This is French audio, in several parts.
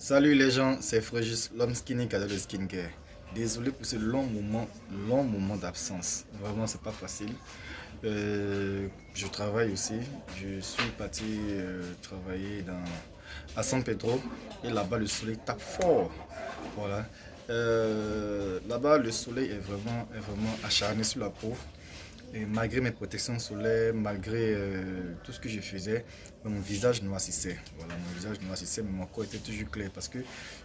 Salut les gens, c'est Frégis, l'homme skinny qui adore le skincare. Désolé pour ce long moment d'absence. Vraiment, c'est pas facile. Je travaille aussi. Je suis parti travailler à San Pedro et là-bas le soleil tape fort. Voilà. Là-bas le soleil est vraiment acharné sur la peau. Et malgré mes protections solaires, malgré tout ce que je faisais, mon visage noircissait. Voilà, mon visage noircissait, mais mon corps était toujours clair parce que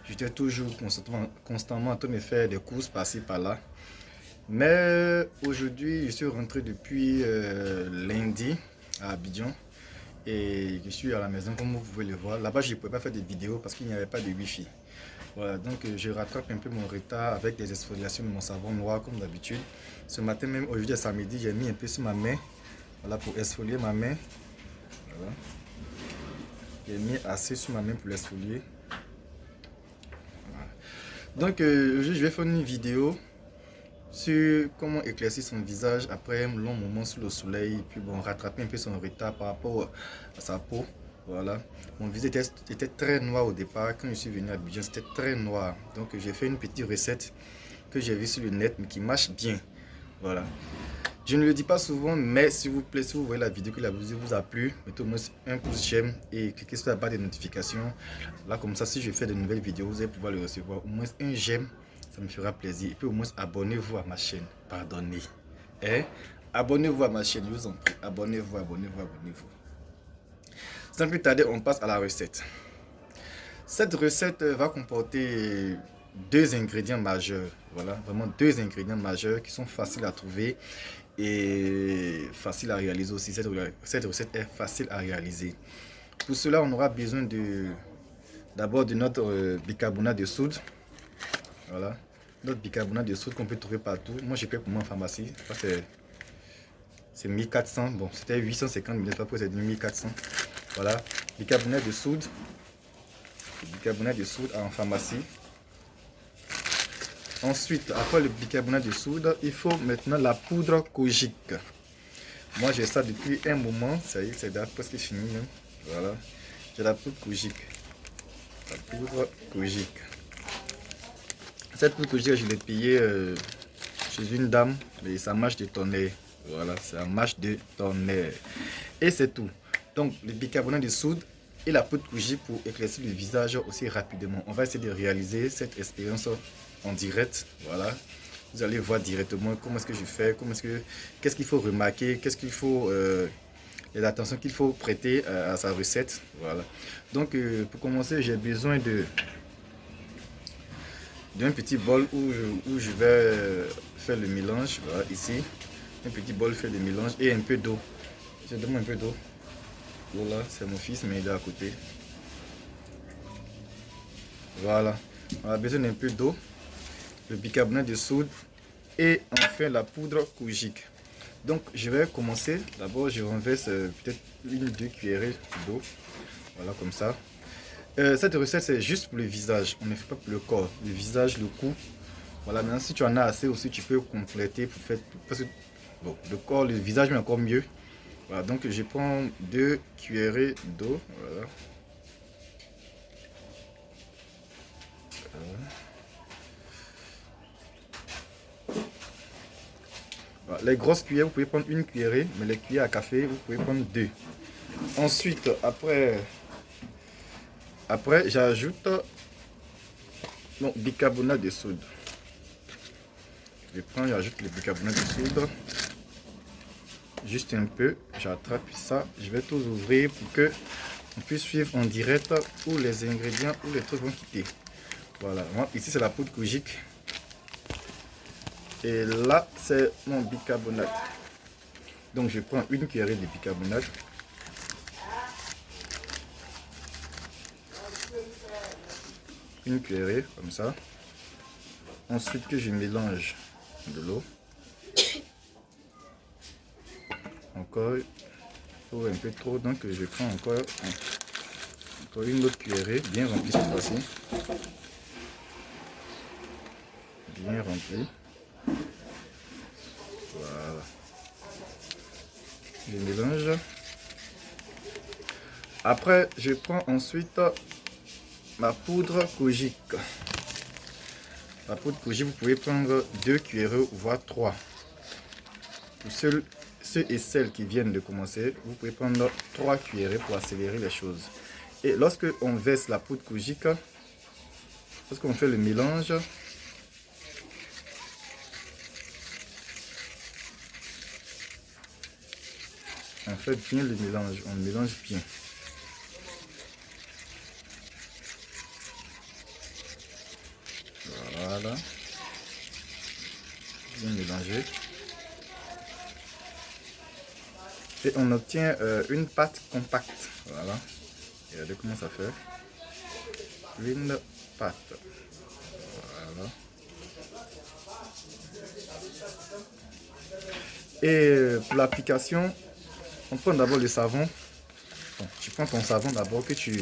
j'étais toujours constamment en train de faire des courses par-ci, par-là. Mais aujourd'hui, je suis rentré depuis lundi à Abidjan et je suis à la maison comme vous pouvez le voir. Là-bas, je ne pouvais pas faire des vidéos parce qu'il n'y avait pas de wifi. Voilà, donc je rattrape un peu mon retard avec des exfoliations de mon savon noir comme d'habitude. Ce matin même, aujourd'hui samedi, j'ai mis un peu sur ma main, voilà, pour exfolier ma main. Voilà. J'ai mis assez sur ma main pour l'exfolier. Voilà. Donc aujourd'hui, je vais faire une vidéo sur comment éclaircir son visage après un long moment sous le soleil, et puis bon, rattraper un peu son retard par rapport à sa peau. Voilà, mon visage était très noir au départ. Quand je suis venu à Abidjan, c'était très noir. Donc j'ai fait une petite recette que j'ai vue sur le net, mais qui marche bien. Voilà. Je ne le dis pas souvent, mais s'il vous plaît, si vous voyez la vidéo, que la vidéo vous a plu, mettez au moins un pouce j'aime et cliquez sur la barre de notifications. Là, comme ça, si je fais de nouvelles vidéos, vous allez pouvoir le recevoir. Au moins un j'aime, ça me fera plaisir. Et puis au moins, abonnez-vous à ma chaîne. Pardonnez. Hein? Abonnez-vous à ma chaîne, je vous en prie. Abonnez-vous, abonnez-vous, abonnez-vous. Sans plus tarder, on passe à la recette. Cette recette va comporter deux ingrédients majeurs. Voilà, vraiment deux ingrédients majeurs qui sont faciles à trouver et facile à réaliser aussi. Cette recette est facile à réaliser. Pour cela, on aura besoin d'abord de notre bicarbonate de soude. Voilà, notre bicarbonate de soude qu'on peut trouver partout. Moi, j'ai pris pour moi en pharmacie. C'est 1400. Bon, c'était 850, mais pas pour c'est 1400. Voilà, bicarbonate de soude. Bicarbonate de soude en pharmacie. Ensuite, après le bicarbonate de soude, il faut maintenant la poudre kojique. Moi, j'ai ça depuis un moment. Ça y est, c'est presque fini. Hein. Voilà. J'ai la poudre kojique. La poudre kojique. Cette poudre kojique, je l'ai payée chez une dame. Mais ça marche de tonnerre. Voilà, ça marche de tonnerre. Et c'est tout. Donc, le bicarbonate de soude et la poudre kojique pour éclaircir le visage aussi rapidement. On va essayer de réaliser cette expérience en direct. Voilà. Vous allez voir directement comment est-ce que je fais, qu'est-ce qu'il faut remarquer, qu'est-ce qu'il faut, les attentions qu'il faut prêter à sa recette. Voilà. Donc pour commencer, j'ai besoin d'un petit bol où je vais faire le mélange. Voilà, ici, un petit bol fait le mélange et un peu d'eau. Je demande un peu d'eau. Voilà, c'est mon fils, mais il est à côté. Voilà, on a besoin d'un peu d'eau, le bicarbonate de soude et enfin la poudre kojique. Donc je vais commencer. D'abord je renverse peut-être une ou deux cuillerées d'eau. Voilà, comme ça. Cette recette c'est juste pour le visage. On ne fait pas pour le corps. Le visage, le cou. Voilà, maintenant si tu en as assez aussi, tu peux compléter pour faire. Parce que bon, le corps, le visage, mais encore mieux. Voilà, donc je prends deux cuillerées d'eau. Voilà. Voilà. Les grosses cuillères, vous pouvez prendre une cuillerée, mais les cuillères à café, vous pouvez prendre deux. Ensuite, après j'ajoute mon bicarbonate de soude. Je prends, j'ajoute le bicarbonate de soude. Juste un peu, j'attrape ça. Je vais tout ouvrir pour que on puisse suivre en direct où les ingrédients, où les trucs vont quitter. Voilà, moi, ici c'est la poudre kojique. Et là, c'est mon bicarbonate. Donc je prends une cuillerée de bicarbonate. Une cuillerée, comme ça. Ensuite que je mélange de l'eau. Encore un peu trop, donc je prends encore une autre cuillerée, bien remplie cette fois-ci. Bien remplie. Voilà. Je mélange. Après, je prends ensuite ma poudre Kojic. La poudre Kojic, vous pouvez prendre 2 cuillerées, voire 3. Pour ceux et celles qui viennent de commencer, vous pouvez prendre 3 cuillerées pour accélérer les choses. Et lorsque on verse la poudre Kojic, lorsqu'on fait le mélange, on fait bien le mélange, on mélange bien. Voilà, bien mélangé. Et on obtient une pâte compacte. Voilà, regardez comment ça fait. Une pâte. Voilà. Et pour l'application, on prend d'abord le savon. Bon, tu prends ton savon d'abord que tu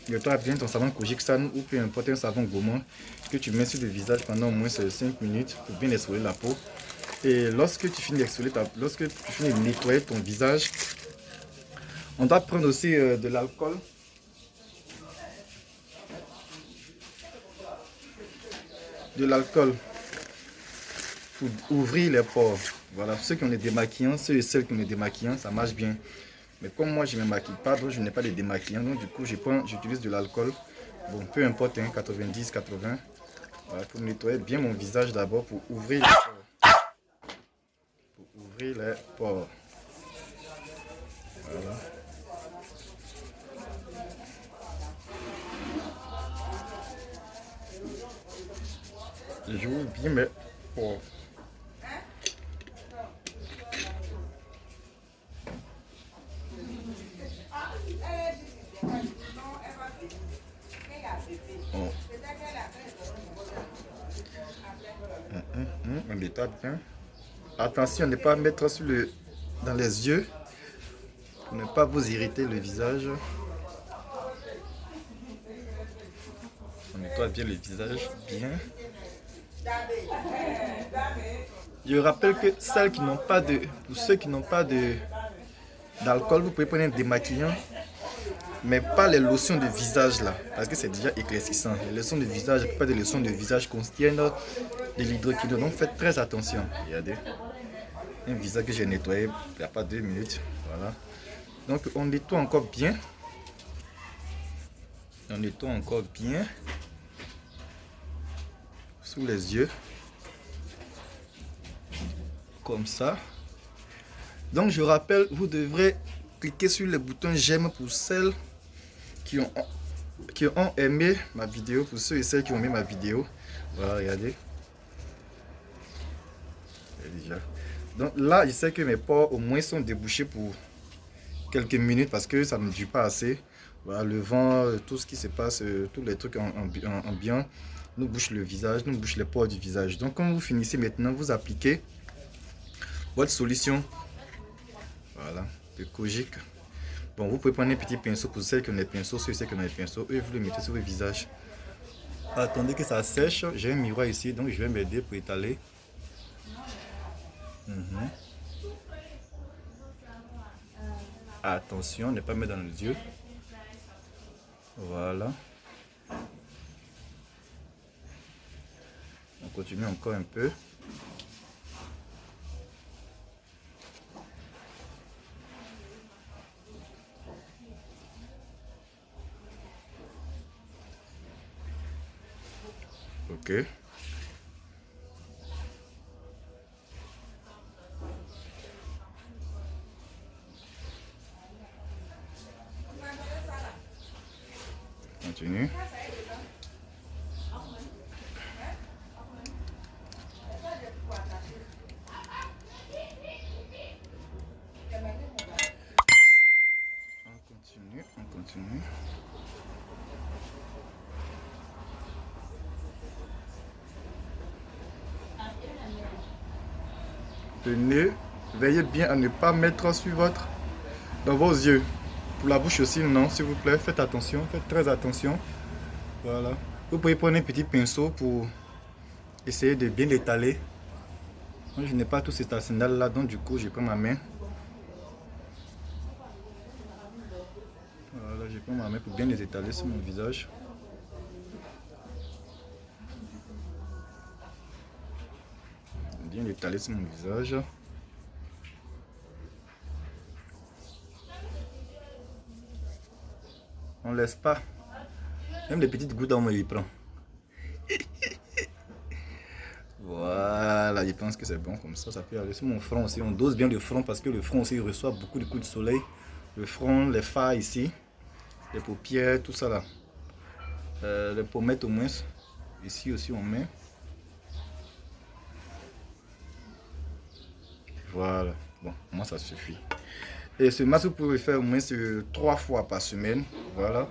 nettoies bien ton savon Kojic San ou peu importe un savon gourmand que tu mets sur le visage pendant au moins 5 minutes pour bien exfolier la peau. Et lorsque tu finis d'exfolier lorsque tu finis de nettoyer ton visage, on doit prendre aussi de l'alcool. De l'alcool pour ouvrir les pores. Voilà, ceux qui ont les démaquillants, ceux et celles qui ont les démaquillants, ça marche bien. Mais comme moi je ne me maquille pas, donc je n'ai pas de démaquillant, donc du coup j'utilise de l'alcool. Bon, peu importe, hein, 90, 80. Voilà, pour nettoyer bien mon visage d'abord pour ouvrir les pores. Pour ouvrir les pores. Voilà. J'ouvre bien mes pores. Bon. On l'étape bien. Attention à ne pas mettre dans les yeux pour ne pas vous irriter le visage. On nettoie bien le visage, bien. Je rappelle que celles qui n'ont pas pour ceux qui n'ont pas d'alcool, vous pouvez prendre un démaquillant, mais pas les lotions de visage là, parce que c'est déjà éclaircissant. Les lotions de visage, pas des lotions de visage contiennent de l'hydroquinone, donc faites très attention. Regardez, un visage que j'ai nettoyé il n'y a pas 2 minutes. Voilà. Donc on nettoie encore bien. On nettoie encore bien sous les yeux. Comme ça. Donc je rappelle, vous devrez cliquer sur le bouton j'aime pour celles qui ont aimé ma vidéo, pour ceux et celles qui ont aimé ma vidéo. Voilà, regardez. Déjà. Donc là, je sais que mes pores au moins sont débouchés pour quelques minutes parce que ça ne dure pas assez. Voilà, le vent, tout ce qui se passe, tous les trucs ambiants nous bouchent le visage, nous bouchent les pores du visage. Donc quand vous finissez maintenant, vous appliquez votre solution. Voilà, de Kojic. Bon, vous pouvez prendre un petit pinceau pour celles qui ont des pinceaux, ceux qui ont des pinceaux, et vous le mettez sur le visage. Attendez que ça sèche. J'ai un miroir ici, donc je vais m'aider pour étaler. Attention, ne pas mettre dans les yeux. Voilà. On continue encore un peu. Ok. Continue. On continue. Le nez, veillez bien à ne pas mettre dans vos yeux. Pour la bouche aussi, non, s'il vous plaît, faites attention, faites très attention. Voilà. Vous pouvez prendre un petit pinceau pour essayer de bien l'étaler. Moi, je n'ai pas tout cet arsenal là, donc du coup, je prends ma main. Voilà, je prends ma main pour bien les étaler sur mon visage. Bien l'étaler sur mon visage. On ne laisse pas. Même les petites gouttes, on y prend. Voilà, je pense que c'est bon comme ça peut aller sur mon front aussi. On dose bien le front parce que le front aussi reçoit beaucoup de coups de soleil. Le front, les fards ici, les paupières, tout ça là. Les pommettes au moins. Ici aussi on met. Voilà, bon, moi ça suffit. Et ce masque, vous pouvez le faire au moins 3 fois par semaine. Voilà.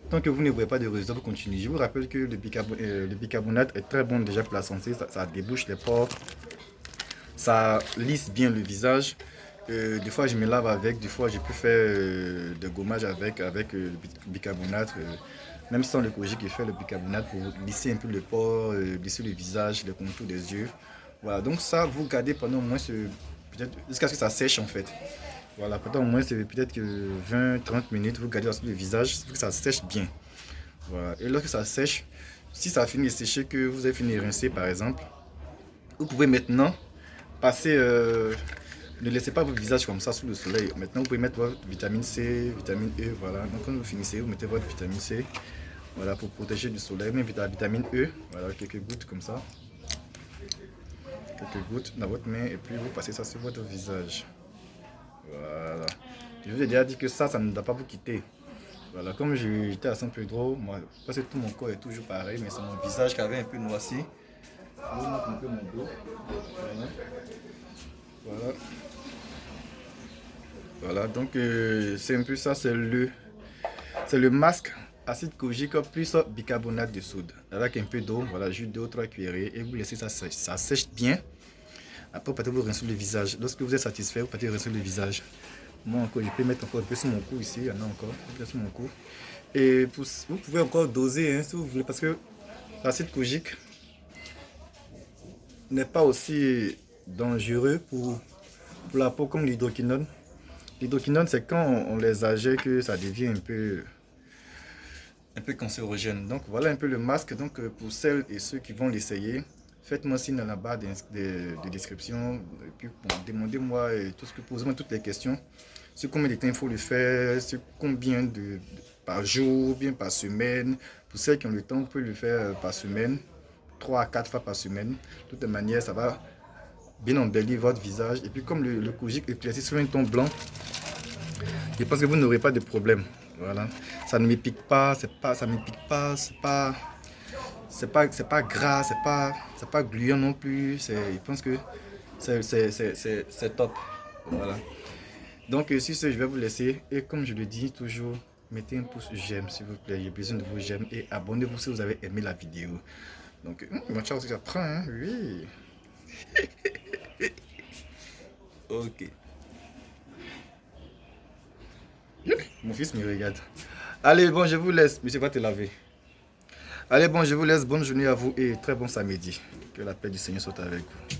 Tant que vous ne voyez pas de résultats, vous continuez. Je vous rappelle que le bicarbonate est très bon déjà pour la santé. Ça débouche les pores. Ça lisse bien le visage. Des fois, je me lave avec. Des fois, je peux faire des gommages avec le bicarbonate. Même sans le kojic, je fais le bicarbonate pour lisser un peu les pores, lisser le visage, les contours des yeux. Voilà. Donc ça, vous gardez pendant au moins peut-être jusqu'à ce que ça sèche en fait. Voilà, pendant au moins c'est peut-être que 20-30 minutes, vous gardez sur le visage, il faut que ça sèche bien. Voilà, et lorsque ça sèche, si ça a fini de sécher, que vous avez fini de rincer par exemple, vous pouvez maintenant passer, ne laissez pas votre visage comme ça sous le soleil. Maintenant vous pouvez mettre votre vitamine C, vitamine E, voilà. Donc quand vous finissez, vous mettez votre vitamine C, voilà, pour protéger du soleil, même la vitamine E, voilà, quelques gouttes comme ça. Quelques gouttes dans votre main et puis vous passez ça sur votre visage. Voilà. Je vous ai déjà dit que ça ne doit pas vous quitter. Voilà, comme j'étais à San Pedro, moi, parce que tout mon corps est toujours pareil, mais c'est mon visage qui avait un peu noirci. Je vous montre un peu mon dos. Voilà. Voilà. Voilà, donc c'est un peu ça, c'est le masque acide kojique plus bicarbonate de soude. Avec un peu d'eau, voilà, juste 2 ou 3 cuillerées et vous laissez ça sèche. Ça sèche bien. Après, vous partez vous rincer le visage. Lorsque vous êtes satisfait, vous partez rincer le visage. Moi encore, je peux mettre encore un peu sur mon cou ici. Il y en a encore, un peu sur mon cou. Et vous pouvez encore doser hein, si vous voulez, parce que l'acide kojique n'est pas aussi dangereux pour la peau comme l'hydroquinone. L'hydroquinone, c'est quand on les agit que ça devient un peu cancérogène. Donc voilà un peu le masque. Donc pour celles et ceux qui vont l'essayer, faites-moi signe dans la barre de description. Et puis bon, demandez-moi tout ce que posez-moi toutes les questions. Sur combien de temps il faut le faire, sur combien par jour, bien par semaine. Pour celles qui ont le temps, vous pouvez le faire par semaine, 3 à 4 fois par semaine. De toute manière, ça va bien embellir votre visage. Et puis comme le kojic éclaircit sur un ton blanc, je pense que vous n'aurez pas de problème. Voilà. Ça ne me pique pas, ça me pique pas, c'est pas gras, c'est pas gluant non plus. Je pense que c'est top. Voilà. Donc sur ce, je vais vous laisser. Et comme je le dis toujours, mettez un pouce j'aime s'il vous plaît. J'ai besoin de vos j'aime. Et abonnez-vous si vous avez aimé la vidéo. Donc, mon chat aussi ça prend, hein? Oui. Ok. Mon fils me regarde. Allez, bon, je vous laisse. Monsieur va te laver. Allez, bon, je vous laisse. Bonne journée à vous et très bon samedi. Que la paix du Seigneur soit avec vous.